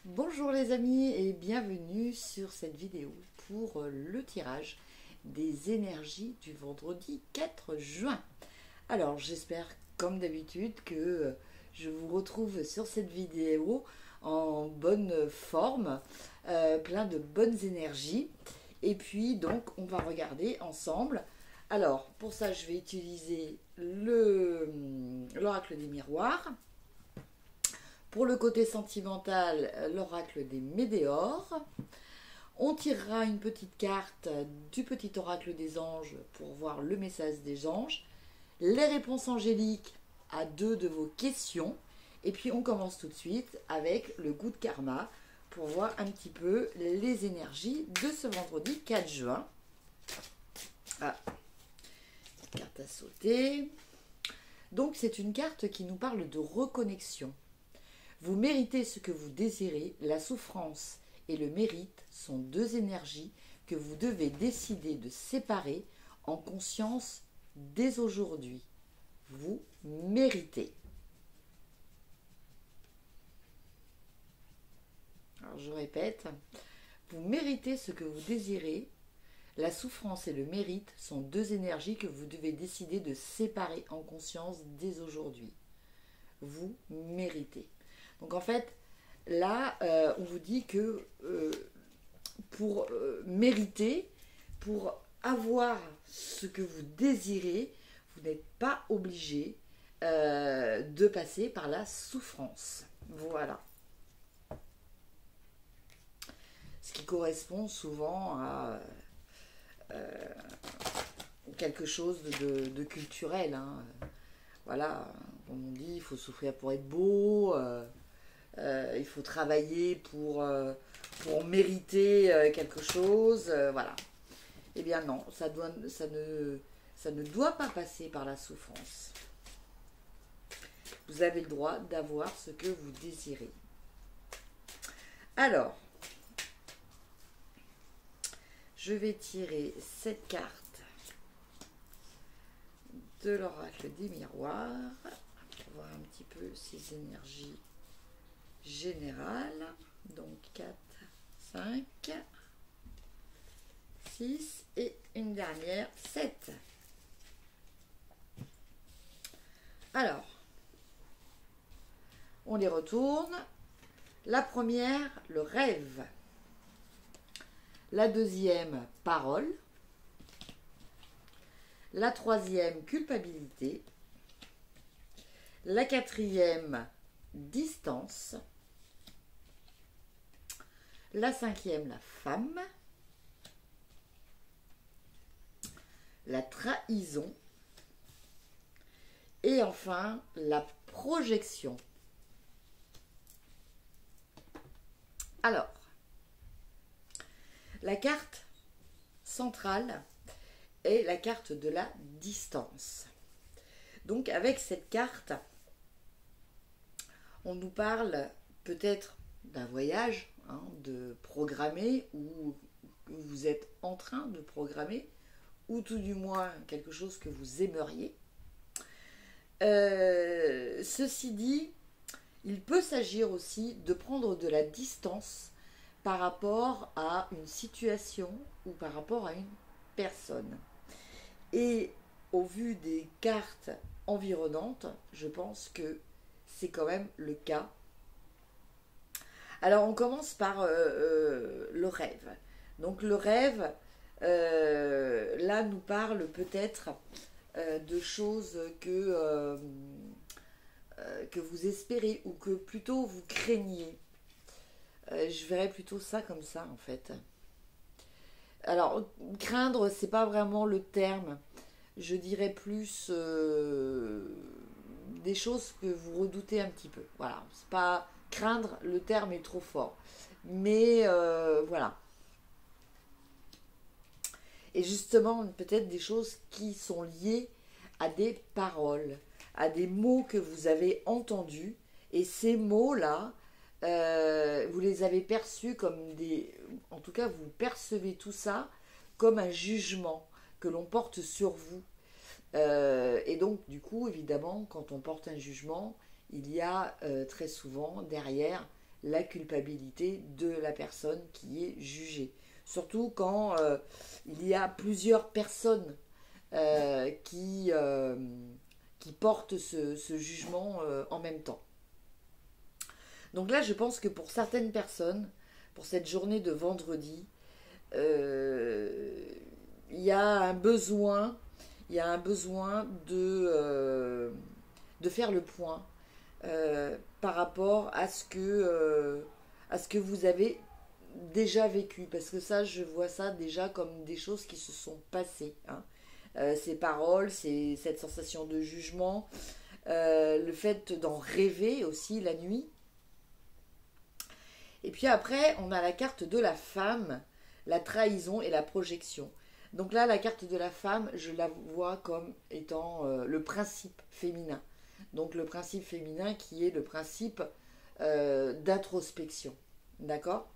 Bonjour les amis et bienvenue sur cette vidéo pour le tirage des énergies du vendredi 4 juin. Alors j'espère comme d'habitude que je vous retrouve sur cette vidéo en bonne forme, plein de bonnes énergies. Et puis donc on va regarder ensemble. Alors pour ça je vais utiliser l'oracle des miroirs. Pour le côté sentimental, l'oracle des météores. On tirera une petite carte du petit oracle des anges pour voir le message des anges, les réponses angéliques à 2 de vos questions. Et puis on commence tout de suite avec le goût de karma pour voir un petit peu les énergies de ce vendredi 4 juin. Ah, carte à sauter. Donc c'est une carte qui nous parle de reconnexion. Vous méritez ce que vous désirez, la souffrance et le mérite sont 2 énergies que vous devez décider de séparer en conscience dès aujourd'hui. Vous méritez. Alors je répète, vous méritez ce que vous désirez, la souffrance et le mérite sont 2 énergies que vous devez décider de séparer en conscience dès aujourd'hui. Vous méritez. Donc en fait, là, on vous dit que pour mériter, pour avoir ce que vous désirez, vous n'êtes pas obligé de passer par la souffrance. Voilà. Ce qui correspond souvent à quelque chose de culturel. Hein. Voilà, comme on dit, il faut souffrir pour être beau. Il faut travailler pour mériter quelque chose, voilà. Eh bien non, ça ne doit pas passer par la souffrance. Vous avez le droit d'avoir ce que vous désirez. Alors, je vais tirer cette carte de l'oracle des miroirs pour voir un petit peu ces énergies générale, donc 4, 5, 6 et une dernière 7. Alors, on les retourne. La première, le rêve. La deuxième, parole. La troisième, culpabilité. La quatrième, distance. La cinquième, la femme. La trahison. Et enfin, la projection. Alors, la carte centrale est la carte de la distance. Donc, avec cette carte, on nous parle peut-être d'un voyage, hein, de programmer, ou que vous êtes en train de programmer, ou tout du moins quelque chose que vous aimeriez. Ceci dit, il peut s'agir aussi de prendre de la distance par rapport à une situation ou par rapport à une personne. Et au vu des cartes environnantes, je pense que c'est quand même le cas. Alors on commence par le rêve. Donc le rêve, là nous parle peut-être de choses que vous espérez ou que plutôt vous craignez. Je verrais plutôt ça comme ça en fait. Alors craindre, c'est pas vraiment le terme. Je dirais plus des choses que vous redoutez un petit peu. Voilà, c'est pas craindre, le terme est trop fort. Mais voilà. Et justement, peut-être des choses qui sont liées à des paroles, à des mots que vous avez entendus. Et ces mots-là, vous les avez perçus comme des... En tout cas, vous percevez tout ça comme un jugement que l'on porte sur vous. Et donc, du coup, évidemment, quand on porte un jugement, il y a très souvent derrière la culpabilité de la personne qui est jugée. Surtout quand il y a plusieurs personnes qui portent ce jugement en même temps. Donc là, je pense que pour certaines personnes, pour cette journée de vendredi, il y a un besoin, de faire le point par rapport à ce que vous avez déjà vécu. Parce que ça, je vois ça déjà comme des choses qui se sont passées. Hein. Ces paroles, cette sensation de jugement, le fait d'en rêver aussi la nuit. Et puis après, on a la carte de la femme, la trahison et la projection. Donc là, la carte de la femme, je la vois comme étant le principe féminin. Donc le principe féminin qui est le principe d'introspection. D'accord?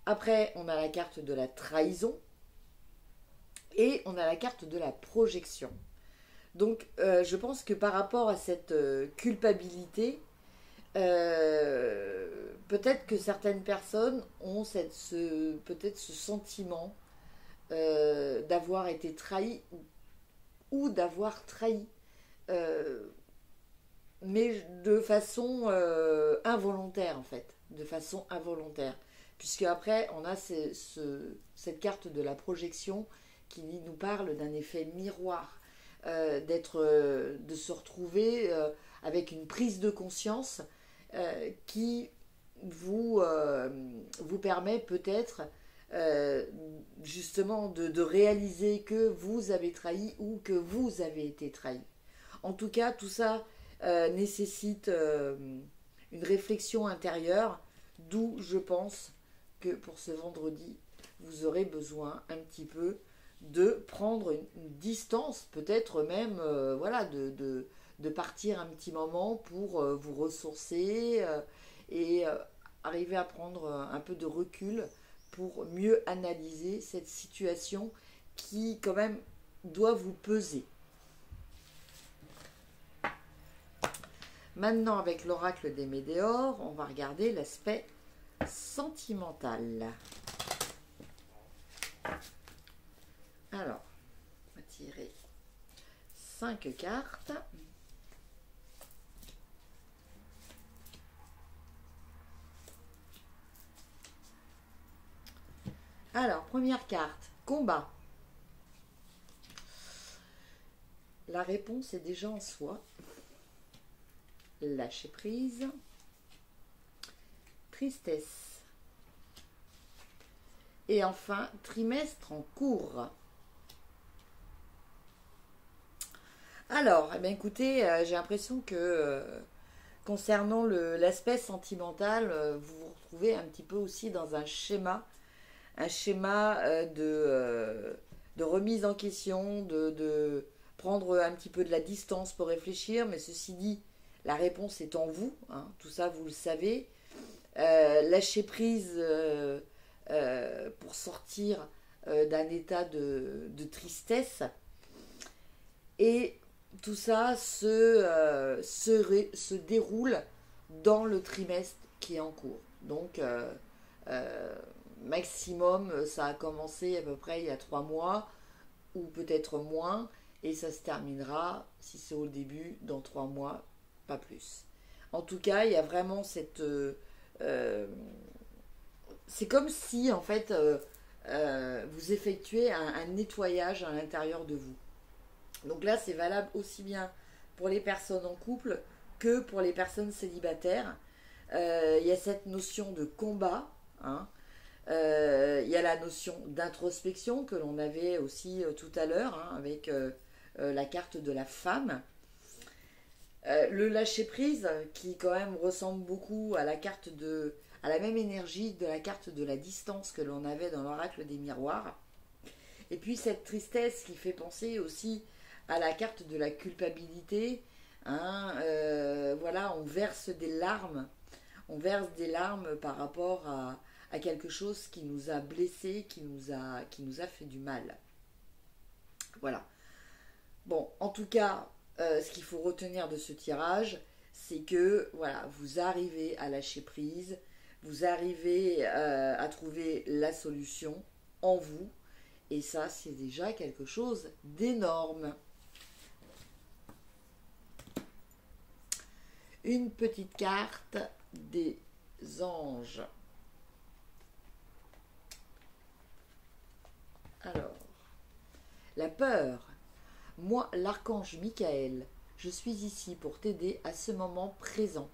Après, on a la carte de la trahison et on a la carte de la projection. Donc je pense que par rapport à cette culpabilité, peut-être que certaines personnes ont peut-être ce sentiment d'avoir été trahi ou d'avoir trahi, mais de façon involontaire en fait, de façon involontaire. Puisque après, on a cette carte de la projection qui nous parle d'un effet miroir, de se retrouver avec une prise de conscience qui vous permet peut-être justement de réaliser que vous avez trahi ou que vous avez été trahi. En tout cas, tout ça nécessite une réflexion intérieure, d'où je pense que pour ce vendredi, vous aurez besoin un petit peu de prendre une distance, peut-être même voilà, de partir un petit moment pour vous ressourcer et arriver à prendre un peu de recul pour mieux analyser cette situation qui quand même doit vous peser. Maintenant, avec l'oracle des Médéors, on va regarder l'aspect sentimental. Alors, on va tirer 5 cartes. Alors, première carte, combat. La réponse est déjà en soi. Lâcher prise. Tristesse. Et enfin, trimestre en cours. Alors, eh bien, écoutez, j'ai l'impression que concernant l'aspect sentimental, vous vous retrouvez un petit peu aussi dans un schéma de remise en question, de prendre un petit peu de la distance pour réfléchir, mais ceci dit, la réponse est en vous, hein, tout ça vous le savez. Lâcher prise pour sortir d'un état de tristesse. Et tout ça se déroule dans le trimestre qui est en cours. Donc, maximum, ça a commencé à peu près il y a 3 mois, ou peut-être moins, et ça se terminera, si c'est au début, dans 3 mois, pas plus. En tout cas, il y a vraiment cette... c'est comme si, en fait, vous effectuez un nettoyage à l'intérieur de vous. Donc là, c'est valable aussi bien pour les personnes en couple que pour les personnes célibataires. Il y a cette notion de combat, hein. Il y a la notion d'introspection que l'on avait aussi tout à l'heure, hein, avec la carte de la femme. Le lâcher-prise, qui quand même ressemble beaucoup à la même énergie de la carte de la distance que l'on avait dans l'oracle des miroirs. Et puis cette tristesse qui fait penser aussi à la carte de la culpabilité. Hein, voilà, on verse des larmes. On verse des larmes par rapport à quelque chose qui nous a blessés, qui nous a fait du mal. Voilà. Bon, en tout cas, ce qu'il faut retenir de ce tirage, c'est que voilà, vous arrivez à lâcher prise, vous arrivez à trouver la solution en vous. Et ça, c'est déjà quelque chose d'énorme. Une petite carte des anges. Alors, la peur. Moi, l'archange Michael, je suis ici pour t'aider à ce moment présent.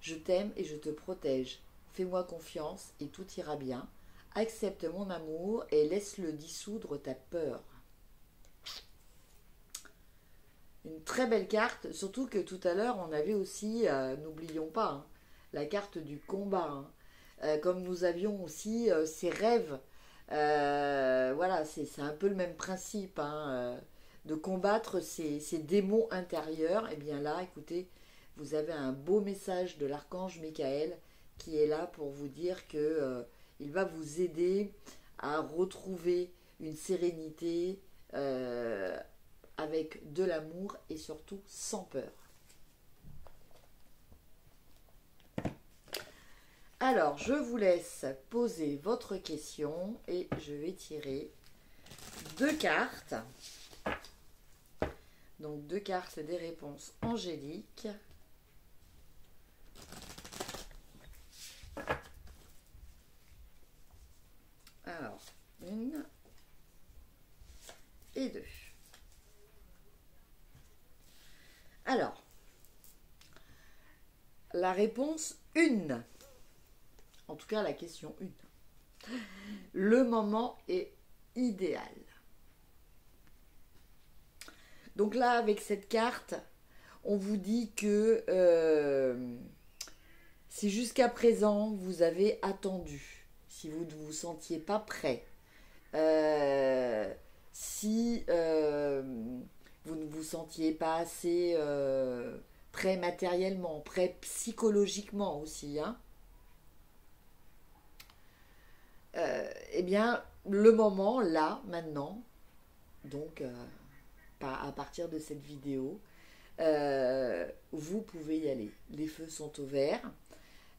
Je t'aime et je te protège. Fais-moi confiance et tout ira bien. Accepte mon amour et laisse-le dissoudre ta peur. Une très belle carte, surtout que tout à l'heure, on avait aussi, n'oublions pas, hein, la carte du combat. Hein. Comme nous avions aussi ces rêves. Voilà, c'est un peu le même principe, hein, de combattre ces démons intérieurs. Et bien là, écoutez, vous avez un beau message de l'archange Michael qui est là pour vous dire que il va vous aider à retrouver une sérénité avec de l'amour et surtout sans peur. Alors, je vous laisse poser votre question et je vais tirer 2 cartes. Donc, 2 cartes des réponses angéliques. Alors, 1 et 2. Alors, la réponse 1. En tout cas, la question 1. Le moment est idéal. Donc là, avec cette carte, on vous dit que si jusqu'à présent, vous avez attendu, si vous ne vous sentiez pas prêt, si vous ne vous sentiez pas assez prêt matériellement, prêt psychologiquement aussi, hein, eh bien, le moment, là, maintenant, donc à partir de cette vidéo, vous pouvez y aller. Les feux sont au vert.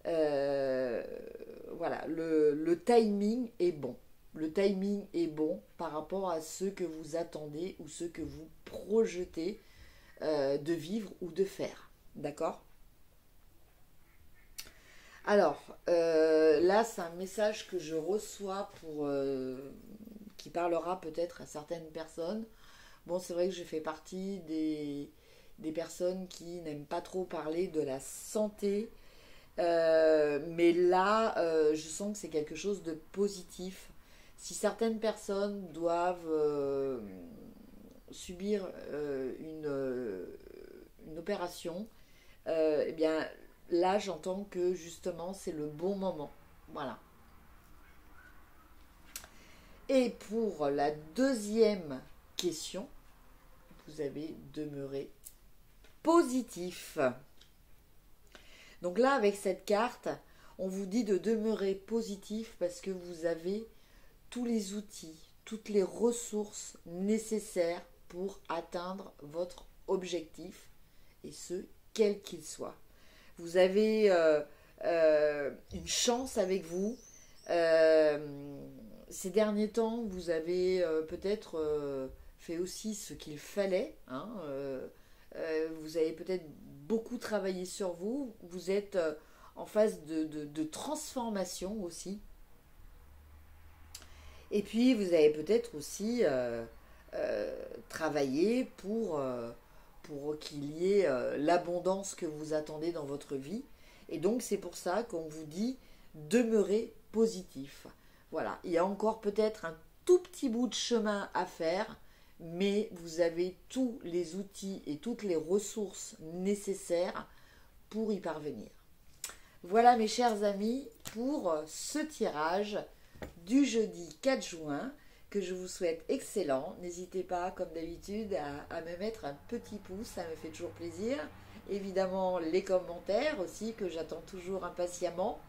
Voilà, le timing est bon. Le timing est bon par rapport à ce que vous attendez ou ce que vous projetez de vivre ou de faire. D'accord ? Alors, là, c'est un message que je reçois qui parlera peut-être à certaines personnes. Bon, c'est vrai que je fais partie des personnes qui n'aiment pas trop parler de la santé. Mais là, je sens que c'est quelque chose de positif. Si certaines personnes doivent subir une opération, eh bien, là, j'entends que justement, c'est le bon moment. Voilà. Et pour la deuxième question, vous avez demeuré positif. Donc là, avec cette carte, on vous dit de demeurer positif parce que vous avez tous les outils, toutes les ressources nécessaires pour atteindre votre objectif, et ce, quel qu'il soit. Vous avez une chance avec vous. Ces derniers temps, vous avez peut-être fait aussi ce qu'il fallait. Hein, vous avez peut-être beaucoup travaillé sur vous. Vous êtes en phase de transformation aussi. Et puis, vous avez peut-être aussi travaillé pour qu'il y ait l'abondance que vous attendez dans votre vie. Et donc, c'est pour ça qu'on vous dit demeurez positif. Voilà, il y a encore peut-être un tout petit bout de chemin à faire, mais vous avez tous les outils et toutes les ressources nécessaires pour y parvenir. Voilà mes chers amis pour ce tirage du jeudi 4 juin que je vous souhaite excellent. N'hésitez pas comme d'habitude à me mettre un petit pouce, ça me fait toujours plaisir. Évidemment les commentaires aussi que j'attends toujours impatiemment.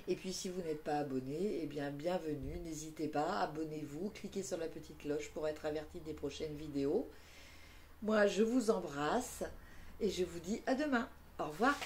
Et puis si vous n'êtes pas abonné, eh bien bienvenue, n'hésitez pas, abonnez-vous, cliquez sur la petite cloche pour être averti des prochaines vidéos. Moi je vous embrasse et je vous dis à demain. Au revoir.